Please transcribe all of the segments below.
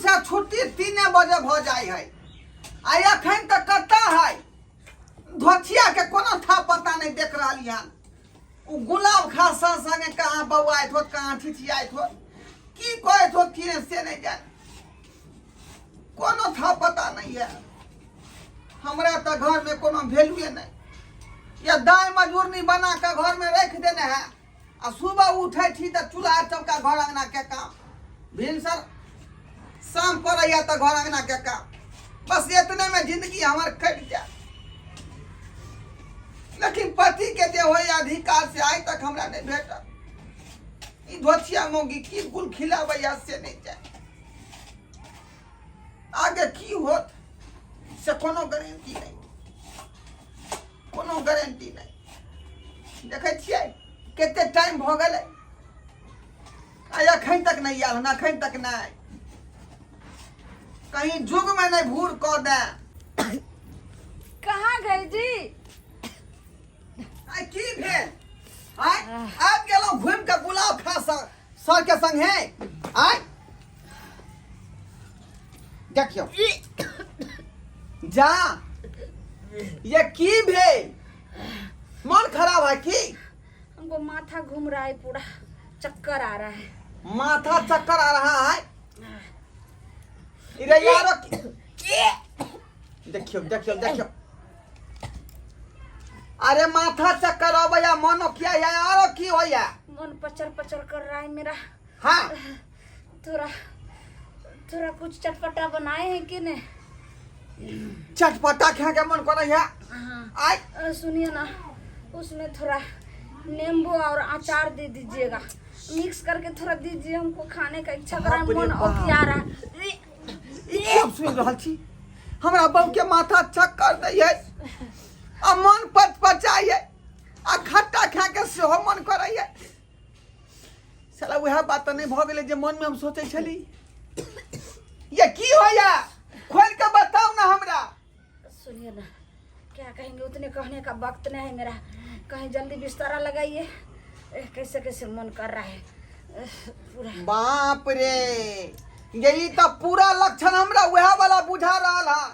से छुट्टी 3 बजे भ जाए है आ अखन तक कता है धोथिया के कोनो था पता नहीं देख रही हन उ गुलाब खास संगे कहाँ बउआइत हो कहाँ ठिठियाइत हो की कहत हो कि से नहीं जाए कोनो था पता नहीं है हमरा तो घर में कोनो वैल्यू नहीं या दाई मजूरनी बना के घर में रख देने है आ सुबह उठे थी तो चूल्हा चौका घर अंगना के काम भिनसर शाम पर तो घर अंगना के काम बस इतने में जिंदगी हमार कट जाए लेकिन पति के दे हो अधिकार से आज तक हमरा नहीं भेटा ई धोतिया मोगी की गुल खिलावैया से नहीं जाए आगे की होत से कोनो गारंटी नहीं कोनो गारंटी नहीं देखे छियै केते टाइम भ गेलै आ अखन तक नहीं आयल ना अखन तक नहीं कहीं जुग में नहीं भूर क दे कहाँ गए जी आई की भेल आई आप गेलो घूम के गुलाब खा सर के संग है आई देखियो जा ये की भेल मन खराब है की हमको माथा घूम रहा है पूरा चक्कर आ रहा है माथा चक्कर आ रहा है इधर यारो देखियो देखियो देखियो अरे माथा चक्कर हो भैया मनो क्या है यारो की हो या मन पचर पचर कर रहा है मेरा हाँ थोड़ा थोड़ा कुछ चटपटा बनाए हैं कि नहीं चटपटा खा के मन कर रहा हाँ आई सुनिए ना उसमें थोड़ा नींबू और अचार दे दीजिएगा मिक्स करके थोड़ा दीजिए हमको खाने का इच्छा कर रहा है मन ओकिया रहा है सब सुन रहा छी हमरा बहू के माथा चक्कर दै है आ मन पचपचाई है आ खट्टा खा के सेहो मन करे है साला वह बात नहीं भ गेलै जे मन में हम सोचे छली ये की होया खोल के बताओ ना हमरा सुनिए ना क्या कहेंगे उतने कहने का वक्त नहीं है मेरा कहीं जल्दी बिस्तारा लगाइए कैसे कैसे मन कर रहा है पूरा बाप रे यही तो पूरा लक्षण हमरा वह वाला बुझा रहा है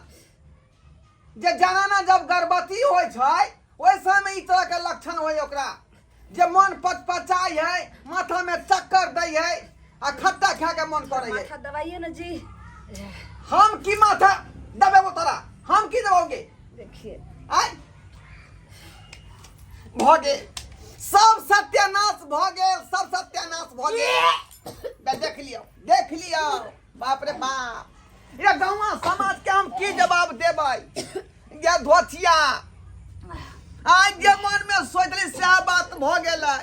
जे जनाना जब गर्भवती होय छै ओइ समय ई तरह के लक्षण होय ओकरा जे मन पचपचाई है माथा में चक्कर दै है आ खट्टा खा के मन करे है माथा दबाइए ना जी हम की माथा दबेबो तोरा हम की दबोगे देखिए आय भगे सब सत्यानाश भ गेल सब सत्यानाश भ गेल देख लियो बाप रे बाप ये गाँव समाज के हम की जवाब देबै ये धोतिया आज जे मन में सोचली से बात भ गेलै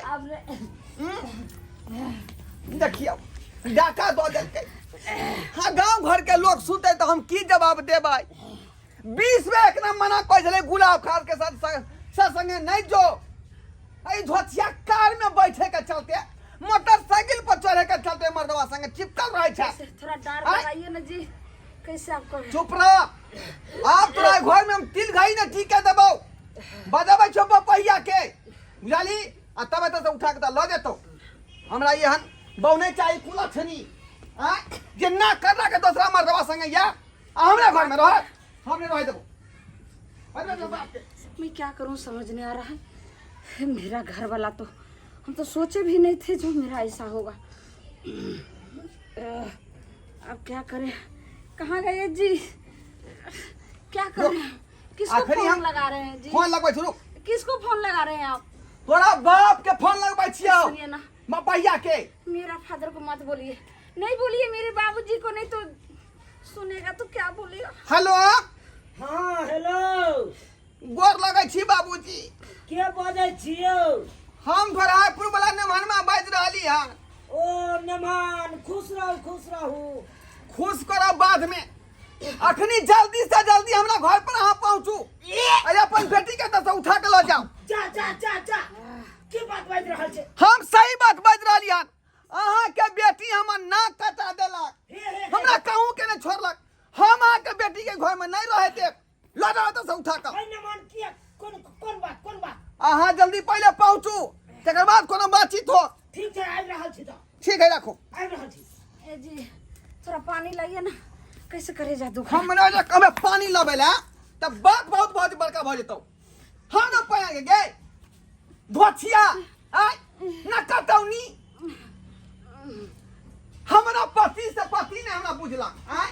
देखियो डाका दो देलकै हाँ गाँव घर के लोग सुते तो हम की जवाब देबै 20 में एक ना मना कह छलै गुलाब खास के साथ संगे नहीं जो आई धोतिया कार में बैठे के चलते मोटरसाइकिल पर चढ़े के चलते मर्दवा संगे चिपकल रहे छै थोड़ा डर लगाइए ना जी कैसे आप कहें चुप रह आप तोरा घर में हम तिल घाई न टीके देबो बजाबै छो पहिया के बुझाली आ तबे तो उठा के ल देतो हमरा एहन बहु चाहिए कुला छनी आ जे ना करला के दूसरा मर्दवा संगे या हमरा घर में रह हम नहीं रह देबो मैं क्या करूं समझ नहीं आ रहा है मेरा घर वाला तो हम तो सोचे भी नहीं थे जो मेरा ऐसा होगा अब क्या करें कहाँ गए जी क्या करें किसको फोन लगा रहे हैं जी फोन लगबै छी रुक किसको फोन लगा रहे हैं आप तोरा बाप के फोन लगबै छियो सुनिए ना मपैया के मेरा फादर को मत बोलिए नहीं बोलिए मेरे बाबूजी को नहीं तो सुनेगा तो क्या बोलेगा हेलो हाँ हेलो गोर लगै छी बाबूजी के बोलै छियो हम धोरापुर वाला नेमान में बाज रहली हन ओ मेहमान खुश रहू खुश करब बाद में अखनी जल्दी से जल्दी हमरा घर पर अहाँ पहुँचू अरे अपन बेटी के तो उठा के लो जाओ जा जा जा जा की बात बाज रहल छै हम सही बात बाज रहली हन अहाँ के बेटी हमर नाक कटा देलक हमरा कहूँ के नहीं छोड़लक हम अहाँ के बेटी के घर में नहीं रहे देब लो जाओ तो से उठा के मेहमान किया कोन बात अहाँ जल्दी पहले पहुँचू तकर बाद कोनो बातचीत हो ठीक छै आबि रहल छी तो ठीक है रखो आबि रहल छी ए जी थोड़ा पानी लाइए ना, कैसे करे जा दुख। हमरा जे कमे पानी लबेला तब बात बहुत बहुत बड़का भ जेतौ। हम न पाएंगे गे धोछिया आय न कतौनी। हमरा पति से पति ने हमरा बुझलक आय,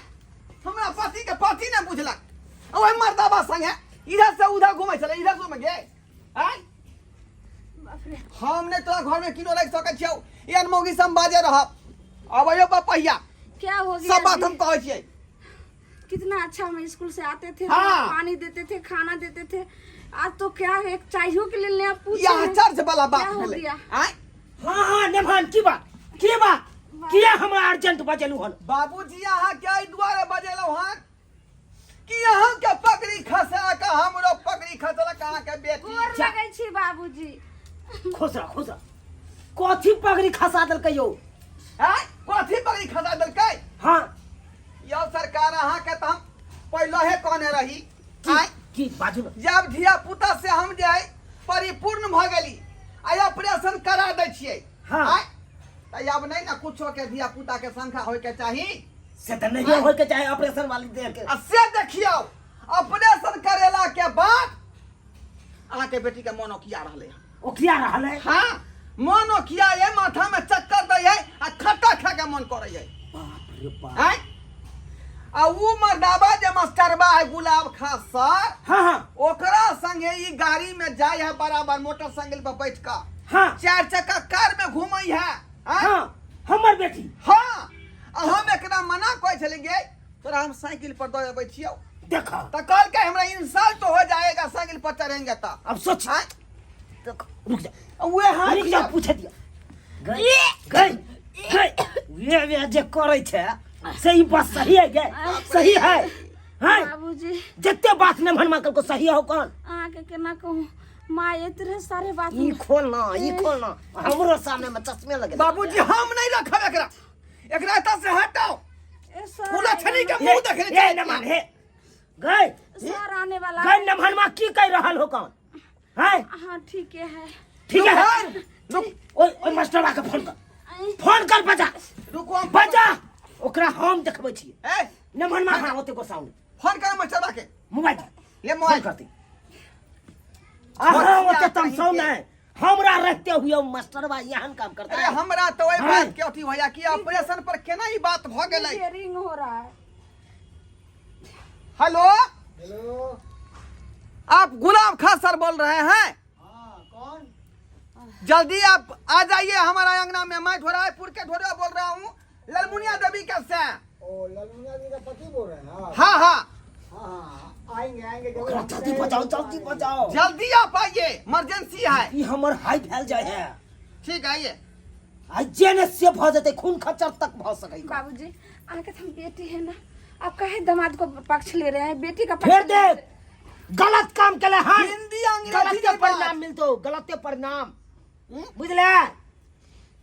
हमरा पति के पति ने बुझलक। ओए मर्दाबा संगे इधर से उधर घुमै छले, इधर से में गे आय। बाप रे, हम ने तोरा घर में किनो रख सकै छियौ, एहन मौगी से हम बाजे रहब। अबैयो पपैया क्या हो गया सब बात जी? हम कहै छियै। कितना अच्छा हम स्कूल से आते थे, हाँ। पानी देते थे, खाना देते थे। आज तो क्या एक चाहिए के लिए आप पूछ यह चर्च वाला बात क्या हो भेलै गया? आय। हाँ नमान की बात किया हमरा अर्जेंट बजलू हन। बाबूजी अहाँ के एहि दुआरे बजेलौ हन कि अहाँ के पकड़ी खसा के हमरो पकड़ी खसलक अहाँ के बेटी। गोर लगै छी बाबूजी। खुश रह कथी पगड़ी खसा देलकै यौ। आय कथी पकड़ी खसा देलकै? हाँ यौ सरकार अहाँ के त हम पहिले हे कहने रही आय की बाजू न। जब धिया पुता से हम जे है परिपूर्ण भ गेली आय ऑपरेशन करा दै छियै। हाँ। आय त अब नहीं ना कुछो के धिया पुता के संख्या होय के चाही से तो नहीं होय के चाहे ऑपरेशन वाली देह के। आ से देखियो ऑपरेशन करेला के बाद अहाँ के बेटी के मोनो किया रहले। ओ किया रहल है। हाँ मोनो किया ये माथा में चक्कर दै है आ खट्टा खा के मन करे है। बाप रे बाप। आय आ उ मर्दाबा जे मास्टरबा है गुलाब खास सर हाँ हाँ ओकरा संगे ई गाड़ी में जाय है बराबर मोटरसाइकिल पर बैठ का हाँ 4 चक्का कार में घूमै है। आय? हाँ हमर बेटी। हाँ आ हम एकरा मना करै छले गे तोरा हम साइकिल पर दे अबै छियौ देखो त कल के हमरा इंसल्ट हो जाएगा साइकिल पर चढ़ेंगे त। अब सोच। आय देखो रुक जा उहे हाथ रुक जा पूछ दिया। गई ये जे करे छे सही बात सही है गे सही है। हैं बाबूजी जत्ते बात ने भनमा को सही हो कौन। आके केना कहूँ माँ इतने सारे बात ई खोलना हमरो सामने में चश्मे लगे। बाबूजी हम नहीं रखब एकरा एकरा एतऽ से हटाओ। ए, सर पूरा छनी के आने मुंह देखे ए न मान हे गई सर आने वाला गई न भनमा की कह रहल हो कौन। हैं हाँ ठीक है। ठीक है रुक, रुक ओए मास्टर आके फोन कर बजा रुको हम बजा ओकरा हम देखबै छी। ए न भनमा हां ओते को साउंड फोन कर मचरा के मोबाइल ले मोबाइल करती। आहा ओते तुम सौ नहीं हमरा रहते हुए मास्टरबा यहां काम करता अरे है। हमरा तो ओइ हाँ। बात के अथी भैया कि ऑपरेशन पर केना ई बात भ गेलै। ये रिंग हो रहा है। हेलो हेलो आप गुलाब खान सर बोल रहे हैं? हाँ कौन? जल्दी आप आ जाइए हमारा अंगना में। मैं धोरापुर के धोरा बोल रहा हूँ ललमुनिया देवी के से। ओ ललमुनिया जी का पति बोल रहे हैं आप? हाँ हाँ हाँ हाँ आएंगे ओकरा जल्दी बजाओ जल्दी आप आइए इमरजेंसी है। ई हमर हाई फैल जाय है। ठीक है आइए। आई जेने से भ जते खून खच्चर तक भ सकै। बाबूजी आके हम बेटी है ना, आप काहे दामाद को पक्ष ले रहे हैं? बेटी का पक्ष फिर ले रहे देख गलत काम केले हां हिंदी अंग्रेजी गलते के परिणाम परिणाम मिलतो गलते परिणाम बुझले।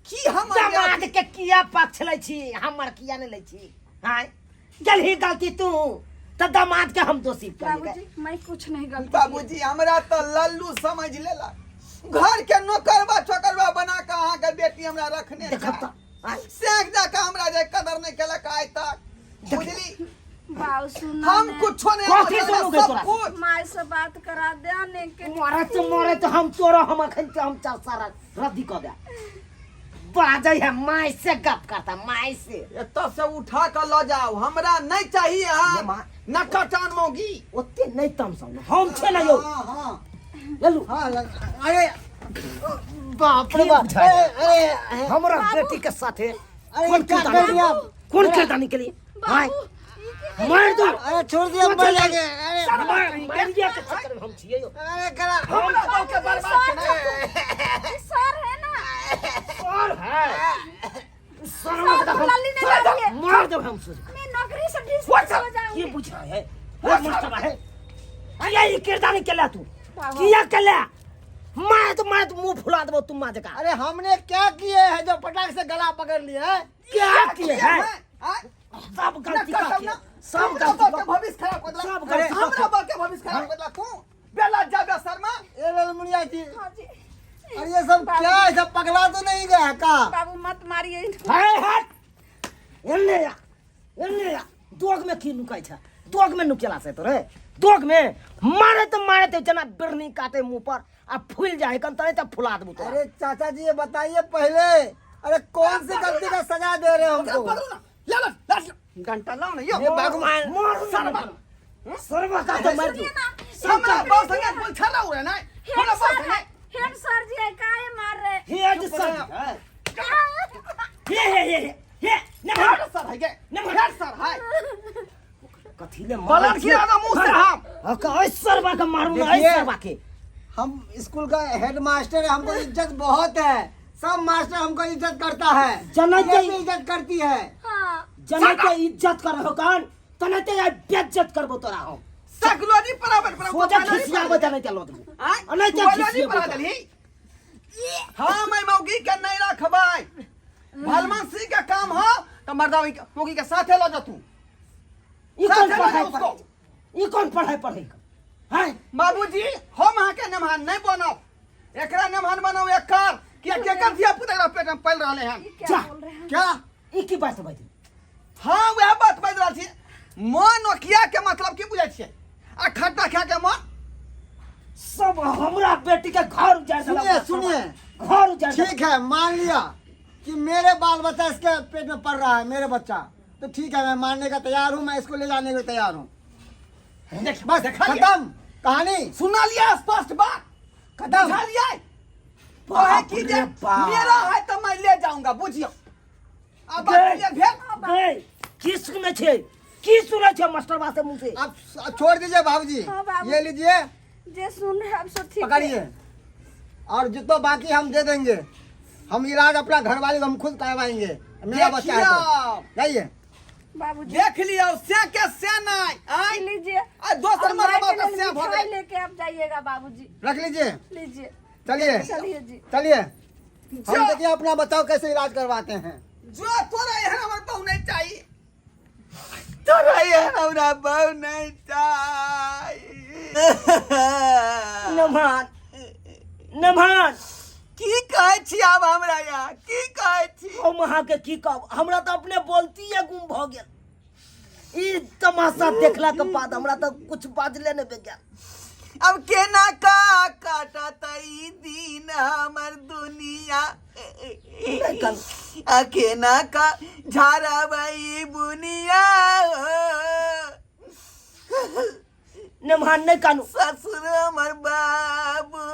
की हम दामाद के किया पक्ष लै छी हमर किया नै लै छी। हां गलही गलती तू त दामाद के हम दोषी हैं। करेंगे। बाबूजी मैं कुछ नहीं गलती बाबूजी हमरा तो लल्लू समझ लेला। घर के नौकरबा छोकरबा बना के अहाँ के बेटी हमरा रखने देखब छै। त सेंक जाके हमरा जे कदर नहीं केलक आइ तक बुझली। बाबू सुना हम ने। कुछ नहीं कथी हमरा सुनोगे सब तोरा? कुछ माय से बात करा दे आने के। मरे तो हम तोरा हम अखन के हम चार सारा रद्दी क दे। बाजै है माय से गप करता माय से। एतऽ से उठा के ल जाओ हमरा नहीं चाहिए। ये हम माँ- नकटान मौगी ओते नहीं तम सब हम छे ना यो हाँ हाँ लल्लू हाँ अरे बाप रे बाप अरे हमरा बेटी के साथे अरे कौन क्या किरदानी कर दिया? कौन किरदानी के लिए हाय मार दो अरे छोड़ दिया छोड़ मर दिया। जाएंगे। अरे मार दिया के चक्कर में हम छिए यो अरे करा हमरा गाँव के बर्बाद केने। सर है ना, और है सर को लल्ली ने कर दिए। मार दो हम से मैं नौकरी से डिसमिस हो ये जाऊंगी। बुझ रहा है वो मास्टर है। अरे ये किरदानी के ला तू बाबा। किया के ला मैं तो मुंह फुला देबो तुम मां जका। अरे हमने क्या किए हैं जो पटाख से गला पकड़ लिया है? क्या किए है हाँ? सब गलती का किया सब हमरा गलती के भविष्य खराब कर दिला। सब गलती का हमरा बाप के भविष्य खराब कर दिला तू। बेला जाबे शर्मा। ये ललमुनिया जी हाँ जी। अरे ये सब क्या है? सब पगला तो नहीं गया का? बाबू मत मारिए। है हट इन्ने दोग में की नुकाई छा दोग में नुकेला से तो रे दोग में मारे तो जना बिरनी काटे मुंह पर आ फूल जाए कन तने त फुला दबू तो अरे चाचा जी ये बताइए पहले, अरे कौन सी गलती का सजा दे रहे हो हमको? पकड़ो ना, ले लो घंटा लाओ ना, ये भगवान सर्व का तो मर जो हमरा बॉस संगे कुल छला हुए ना, हमरा बॉस संगे हेड सर जी काहे मार रहे? हेड सर हे हेड सर है के हेड सर है कथी ले बलर खिला दो मुंह से हम का सर्व का मारू ना देखिए, सर्व के हम स्कूल का हेड मास्टर है, हमको इज्जत बहुत है, सब मास्टर हमको इज्जत करता है, जनता टीचर भी इज्जत करती है। हाँ जना के इज्जत कर हो कान तने ते बेइज्जत करबो तोरा हम साइकोलॉजी पराबर सोजा खिसिया बजाने चलो तू अने ते खिसिया परा दली हां मैं मौगी के नहीं रखबाई भलमान सिंह का काम हो तो मर्दावी मौगी के साथे लो जा तू ई कौन पढ़ाई हैं बाबूजी हम अहाँ के नमहान नहीं बनाओ एकरा नमहान बनाओ एकर कि केकर दिया पुतरा पेट में पल रहले हैं जा क्या ई की बात बात हां वह बात बाज रहल छी मन नोकिया के मतलब की बुझै छियै आ खट्टा खा के मन सब हमरा बेटी के घर उजाड़ सुनिए सुनिए, घर उजाड़ ठीक है मान लिया कि मेरे बाल बच्चा इसके पेट में पड़ रहा है, मेरे बच्चा, तो ठीक है मैं मानने का तैयार हूँ, मैं इसको ले जाने को तैयार हूँ। देख बस खत्म कहानी। सुना लिया स्पष्ट बात खत्म। बुझा लिया कहे कि जे मेरा है तो मैं ले जाऊंगा बुझियो अब बात क्लियर भेल ए की सुने छे की सुने छे मास्टर बा से मुंह से अब छोड़ दीजिए बाबूजी, हाँ, बाबू। ये लीजिए जे सुन रहे अब सो ठीक है। पकड़िए, और जितना बाकी हम दे देंगे, हम इलाज अपना घर वाले हम खुद करवाएंगे, मेरा बच्चा है तो। जाइए बाबूजी देख लिया से के से नहीं आई लीजिए आ दोसर और माई मरवा के का लिए से मिठाई भगे लेके आप जाइएगा बाबूजी। रख लीजिए, लीजिए चलिए चलिए जी। चलिए, जो- हम देखिए अपना बताओ कैसे इलाज करवाते हैं। जो तोरा है हमर बहु नहीं चाहिए तोरा है हमरा बहु नहीं चाहिए नमान की कहै छी आब हमरा यहाँ की कहै छी हम अहाँ के की कहब हमरा तो अपने बोलती है गुम भ गेल ई तमाशा देखला के बाद हमरा तो कुछ बाजले नहीं बेज्ञान अब केना का काटा तई दिन हमर दुनिया आ केना का झारा भाई बुनिया नमान नहीं कानू ससुर हमर बाबू